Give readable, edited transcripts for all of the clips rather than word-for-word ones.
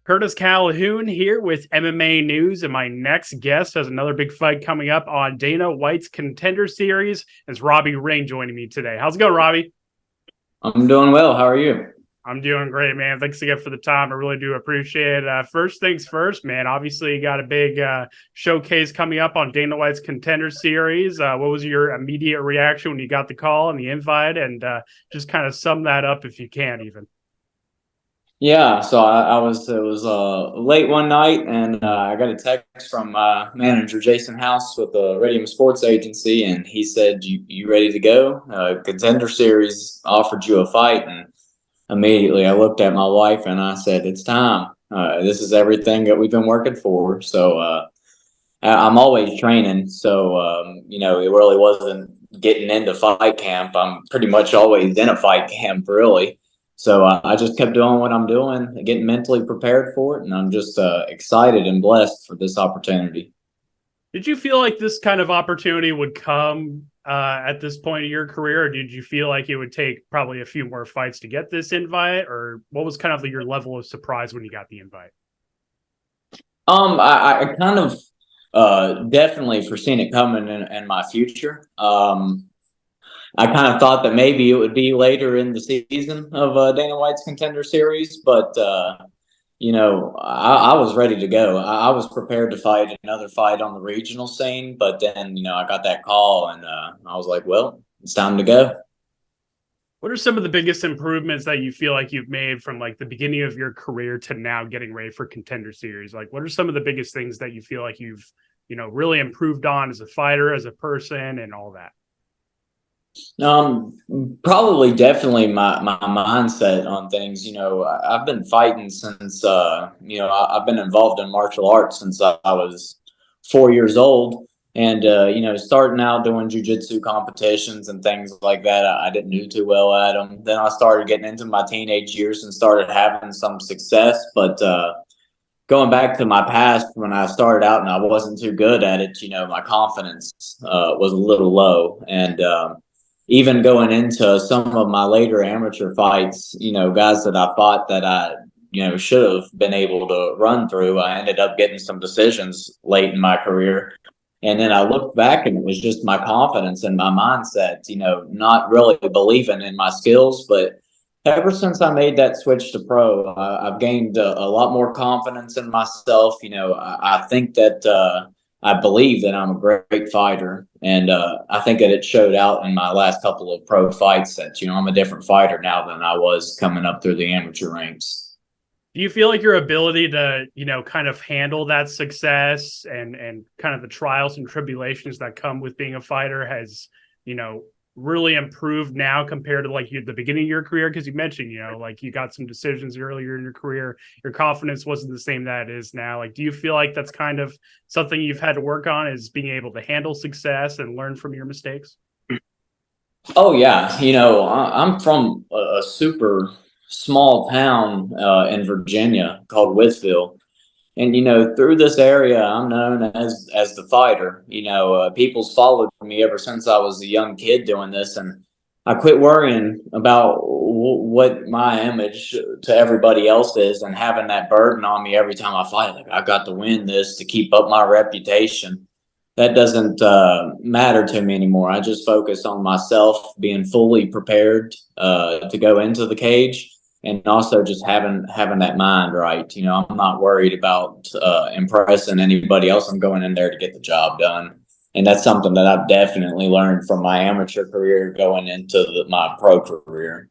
Curtis Calhoun here with MMA News, and my next guest has another big fight coming up on Dana White's Contender Series. It's Robbie Ring joining me today. How's it going, Robbie? I'm doing well. How are you? I'm doing great, man. Thanks again for the time. I really do appreciate it. First things first, man. Obviously, you got a big showcase coming up on Dana White's Contender Series. What was your immediate reaction when you got the call and the invite? And just kind of sum that up if you can, even. Yeah, so it was late one night, and I got a text from my manager, Jason House, with the Radium Sports Agency, and he said, you ready to go? Contender Series offered you a fight, and immediately I looked at my wife and I said, it's time. This is everything that we've been working for. So I'm always training, so it really wasn't getting into fight camp. I'm pretty much always in a fight camp, really. So I just kept doing what I'm doing, getting mentally prepared for it, and I'm just excited and blessed for this opportunity. Did you feel like this kind of opportunity would come at this point of your career, or did you feel like it would take probably a few more fights to get this invite, or what was kind of your level of surprise when you got the invite? I kind of definitely foreseen it coming in my future. I kind of thought that maybe it would be later in the season of Dana White's Contender Series, but I was ready to go. I was prepared to fight another fight on the regional scene, but then I got that call, and I was like, well, it's time to go. What are some of the biggest improvements that you feel like you've made from the beginning of your career to now getting ready for Contender Series? What are some of the biggest things that you feel like you've really improved on as a fighter, as a person, and all that? Probably definitely my mindset on things. I've been fighting since I've been involved in martial arts since I was 4 years old. And starting out doing jujitsu competitions and things like that, I didn't do too well at them. Then I started getting into my teenage years and started having some success. But going back to my past, when I started out and I wasn't too good at it, my confidence was a little low. And even going into some of my later amateur fights, guys that I fought that I, should have been able to run through, I ended up getting some decisions late in my career. And then I looked back and it was just my confidence and my mindset, not really believing in my skills. But ever since I made that switch to pro, I've gained a lot more confidence in myself. I think that I believe that I'm a great fighter, and I think that it showed out in my last couple of pro fights that I'm a different fighter now than I was coming up through the amateur ranks. Do you feel like your ability to, kind of handle that success and kind of the trials and tribulations that come with being a fighter has, really improved now compared to the beginning of your career? Because you mentioned, you got some decisions earlier in your career, your confidence wasn't the same that it is now. Do you feel like that's kind of something you've had to work on, is being able to handle success and learn from your mistakes? Oh yeah, I'm from a super small town in Virginia called Whitsville, and through this area, I'm known as the fighter. People's followed me ever since I was a young kid doing this, and I quit worrying about what my image to everybody else is, and having that burden on me every time I fight. Like, I got to win this to keep up my reputation. That doesn't matter to me anymore. I just focus on myself being fully prepared to go into the cage, and also just having that mind right. I'm not worried about impressing anybody else. I'm going in there to get the job done, and that's something that I've definitely learned from my amateur career going into my pro career.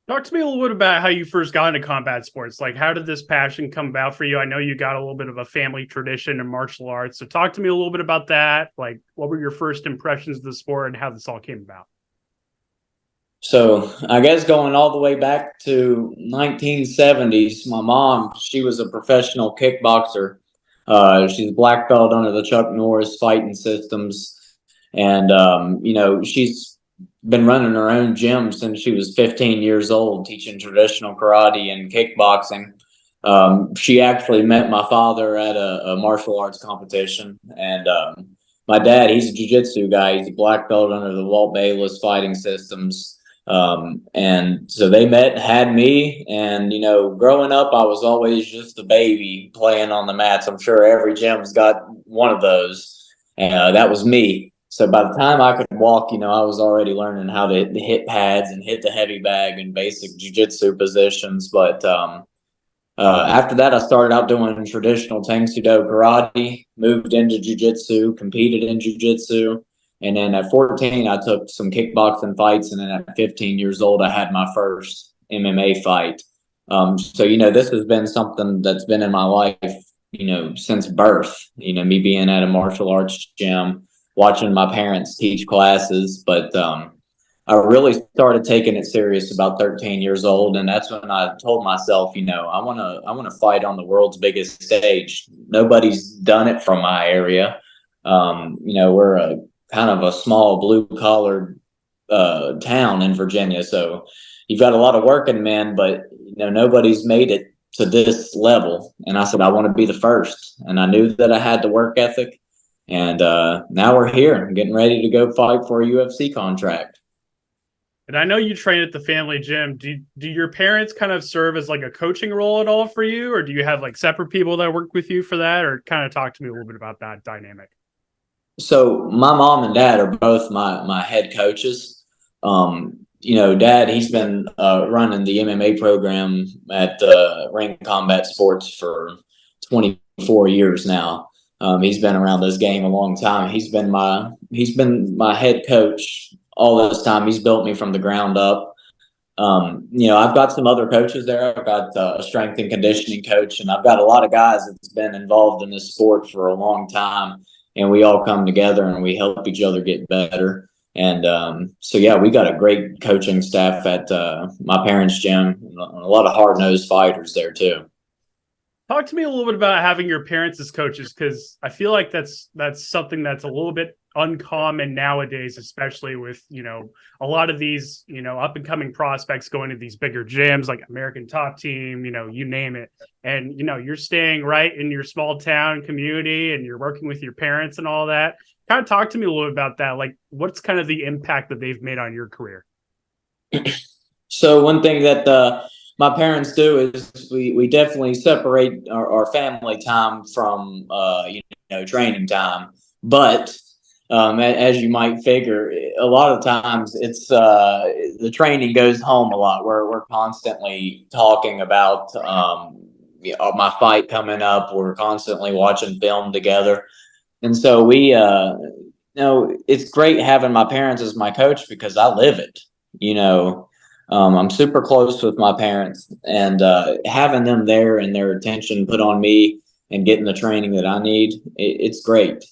Talk to me a little bit about how you first got into combat sports. How did this passion come about for you? I know you got a little bit of a family tradition in martial arts. So talk to me a little bit about that. What were your first impressions of the sport and how this all came about? So I guess going all the way back to 1970s, my mom, she was a professional kickboxer. She's a black belt under the Chuck Norris fighting systems. And, she's been running her own gym since she was 15 years old, teaching traditional karate and kickboxing. She actually met my father at a martial arts competition. And my dad, he's a jiu-jitsu guy. He's a black belt under the Walt Bayless fighting systems. And so they met, had me, and growing up, I was always just a baby playing on the mats. I'm sure every gym's got one of those. That was me. So by the time I could walk, I was already learning how to hit pads and hit the heavy bag and basic jiu-jitsu positions. But after that, I started out doing traditional Tang Sudo karate, moved into jiu-jitsu, competed in jiu-jitsu. And then at 14, I took some kickboxing fights. And then at 15 years old, I had my first MMA fight. So, this has been something that's been in my life, since birth, me being at a martial arts gym, watching my parents teach classes. But I really started taking it serious about 13 years old, and that's when I told myself, I want to fight on the world's biggest stage. Nobody's done it from my area. We're a kind of a small blue collar town in Virginia, so you've got a lot of working men, but nobody's made it to this level. And I said I want to be the first, and I knew that I had the work ethic. And now we're here. I'm getting ready to go fight for a UFC contract. And I know you train at the family gym. Do your parents kind of serve as like a coaching role at all for you? Or do you have like separate people that work with you for that? Or kind of talk to me a little bit about that dynamic. So my mom and dad are both my head coaches. Dad, he's been running the MMA program at Ring Combat Sports for 24 years now. He's been around this game a long time. He's been my head coach all this time. He's built me from the ground up. I've got some other coaches there. I've got a strength and conditioning coach, and I've got a lot of guys that's been involved in this sport for a long time. And we all come together and we help each other get better. And we got a great coaching staff at my parents' gym. A lot of hard-nosed fighters there too. Talk to me a little bit about having your parents as coaches, because I feel like that's something that's a little bit uncommon nowadays, especially with a lot of these up and coming prospects going to these bigger gyms like American Top Team, you name it, and you're staying right in your small town community and you're working with your parents and all that. Kind of talk to me a little bit about that. Like, what's kind of the impact that they've made on your career? So one thing that my parents do is we definitely separate our family time from training time. But as you might figure, a lot of times it's the training goes home a lot. We're constantly talking about my fight coming up. We're constantly watching film together, and so we it's great having my parents as my coach because I live it. I'm super close with my parents, and having them there and their attention put on me and getting the training that I need, it's great.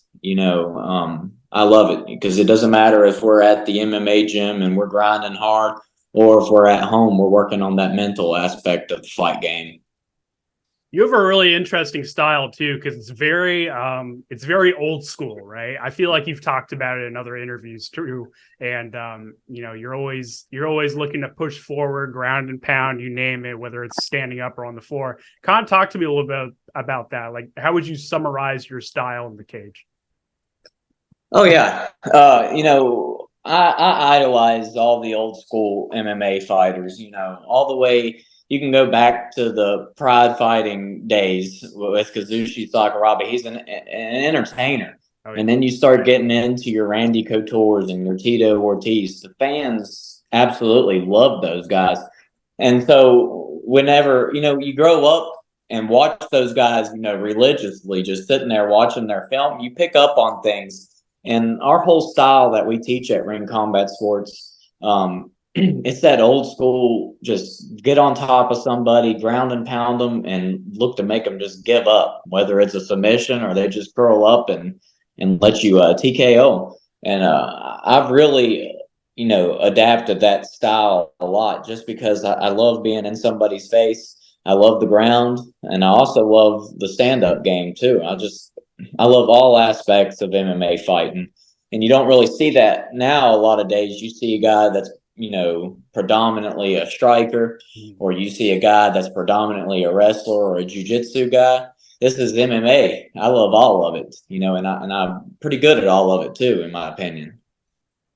I love it because it doesn't matter if we're at the MMA gym and we're grinding hard, or if we're at home, we're working on that mental aspect of the fight game. You have a really interesting style too, because it's very old school, right? I feel like you've talked about it in other interviews too, and you're always looking to push forward, ground and pound, you name it, whether it's standing up or on the floor. Kind of talk to me a little bit about that. Like, how would you summarize your style in the cage? Oh yeah, I idolize all the old school MMA fighters. All the way. You can go back to the Pride fighting days with Kazushi Sakuraba. He's an entertainer. Oh, yeah. And then you start getting into your Randy Couture's and your Tito Ortiz. The fans absolutely love those guys. And so whenever, you grow up and watch those guys, religiously, just sitting there watching their film, you pick up on things. And our whole style that we teach at Ring Combat Sports, it's that old school, just get on top of somebody, ground and pound them, and look to make them just give up, whether it's a submission or they just curl up and let you TKO. And I've really, adapted that style a lot just because I love being in somebody's face. I love the ground, and I also love the stand-up game too. I love all aspects of MMA fighting. And you don't really see that now. A lot of days you see a guy that's predominantly a striker, or you see a guy that's predominantly a wrestler or a jiu-jitsu guy. This is MMA. I love all of it, and I'm pretty good at all of it too, in my opinion.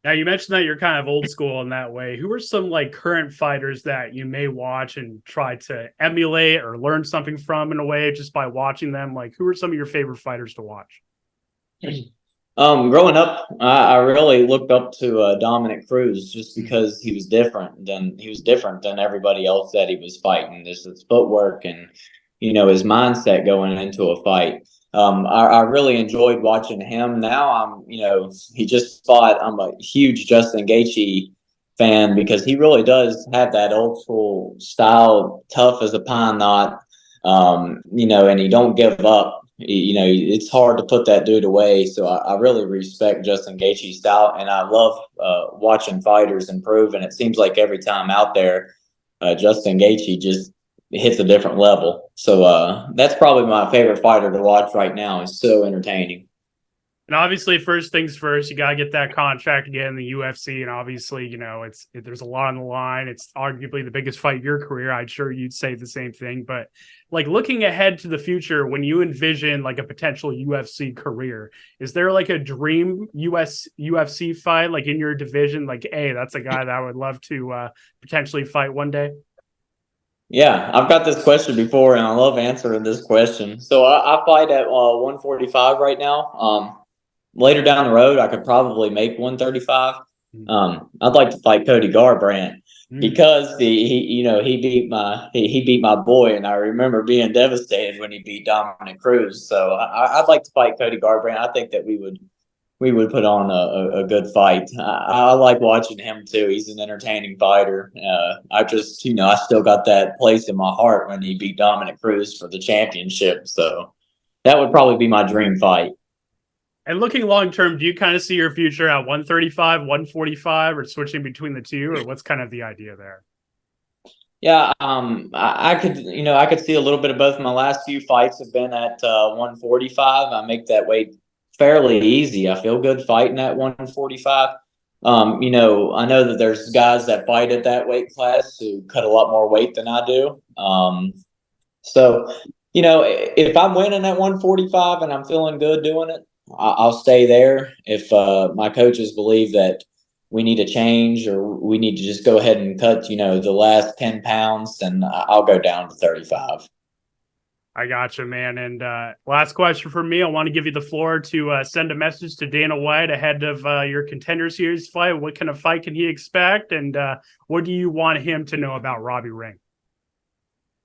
Now, you mentioned that you're kind of old school in that way. Who are some like current fighters that you may watch and try to emulate or learn something from in a way just by watching them? Like, who are some of your favorite fighters to watch? Growing up, I really looked up to Dominic Cruz just because he was different than everybody else that he was fighting. Just his footwork and his mindset going into a fight. I really enjoyed watching him. Now he just fought. I'm a huge Justin Gaethje fan because he really does have that old school style, tough as a pine knot. And he don't give up. It's hard to put that dude away. So I really respect Justin Gaethje's style, and I love watching fighters improve. And it seems like every time out there, Justin Gaethje just hits a different level. So that's probably my favorite fighter to watch right now. It's so entertaining. And obviously, first things first, you got to get that contract again in the UFC. And obviously, there's a lot on the line. It's arguably the biggest fight of your career. I'm sure you'd say the same thing. But like looking ahead to the future, when you envision like a potential UFC career, is there like a dream UFC fight like in your division? Like, hey, that's a guy that I would love to potentially fight one day. Yeah, I've got this question before, and I love answering this question. So I fight at 145 right now. Later down the road, I could probably make 135. I'd like to fight Cody Garbrandt because he beat my boy, and I remember being devastated when he beat Dominic Cruz. So I'd like to fight Cody Garbrandt. I think that we would put on a good fight. I like watching him too. He's an entertaining fighter. I still got that place in my heart when he beat Dominic Cruz for the championship. So that would probably be my dream fight. And looking long term, do you kind of see your future at 135, 145, or switching between the two, or what's kind of the idea there? Yeah, I could see a little bit of both. My last few fights have been at 145. I make that weight fairly easy. I feel good fighting at 145. I know that there's guys that fight at that weight class who cut a lot more weight than I do. So if I'm winning at 145 and I'm feeling good doing it, I'll stay there. If my coaches believe that we need a change or we need to just go ahead and cut, the last 10 pounds, then I'll go down to 35. I gotcha, man. And last question for me, I want to give you the floor to send a message to Dana White ahead of your Contender Series fight. What kind of fight can he expect? And what do you want him to know about Robbie Ring?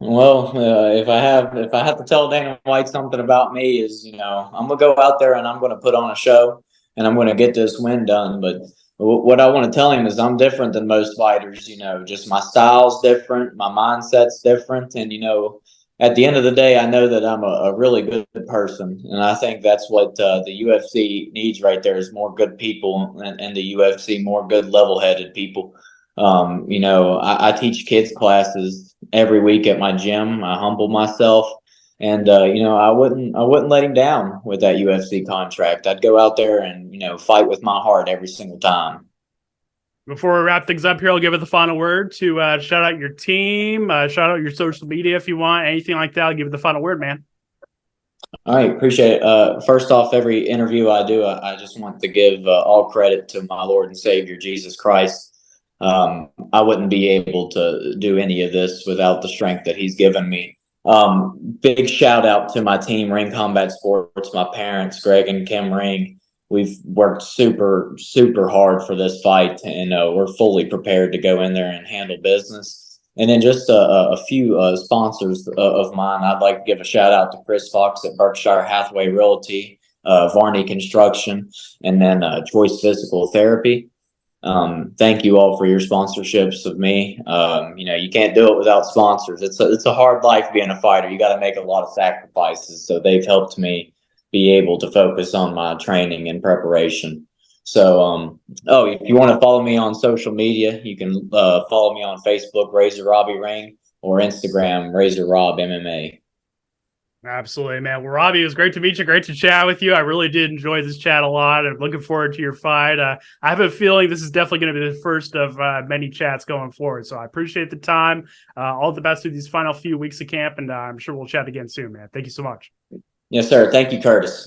Well, if I have to tell Dana White something about me is, I'm gonna go out there and I'm gonna put on a show and I'm gonna get this win done. But what I want to tell him is I'm different than most fighters. Just my style's different, my mindset's different, and at the end of the day, I know that I'm a really good person, and I think that's what the UFC needs right there is more good people, and the UFC more good level-headed people. I teach kids classes every week at my gym. I humble myself, and I wouldn't let him down with that UFC contract. I'd go out there and fight with my heart every single time. Before we wrap things up here, I'll give it the final word to shout out your team, shout out your social media if you want, anything like that. I'll give it the final word, man. All right, appreciate it. First off, every interview I do, I just want to give all credit to my Lord and Savior, Jesus Christ. I wouldn't be able to do any of this without the strength that he's given me. Big shout out to my team, Ring Combat Sports, my parents, Greg and Kim Ring. We've worked super, super hard for this fight, and we're fully prepared to go in there and handle business. And then just a few sponsors of mine. I'd like to give a shout out to Chris Fox at Berkshire Hathaway Realty, Varney Construction, and then Choice Physical Therapy. Thank you all for your sponsorships of me. You can't do it without sponsors. It's a hard life being a fighter. You got to make a lot of sacrifices. So they've helped me be able to focus on my training and preparation. So, if you want to follow me on social media, you can follow me on Facebook, Razor Robbie Ring, or Instagram, Razor Rob MMA. Absolutely, man. Well, Robbie, it was great to meet you. Great to chat with you. I really did enjoy this chat a lot. I'm looking forward to your fight. I have a feeling this is definitely going to be the first of many chats going forward. So I appreciate the time. All the best through these final few weeks of camp, and I'm sure we'll chat again soon, man. Thank you so much. Yes, sir. Thank you, Curtis.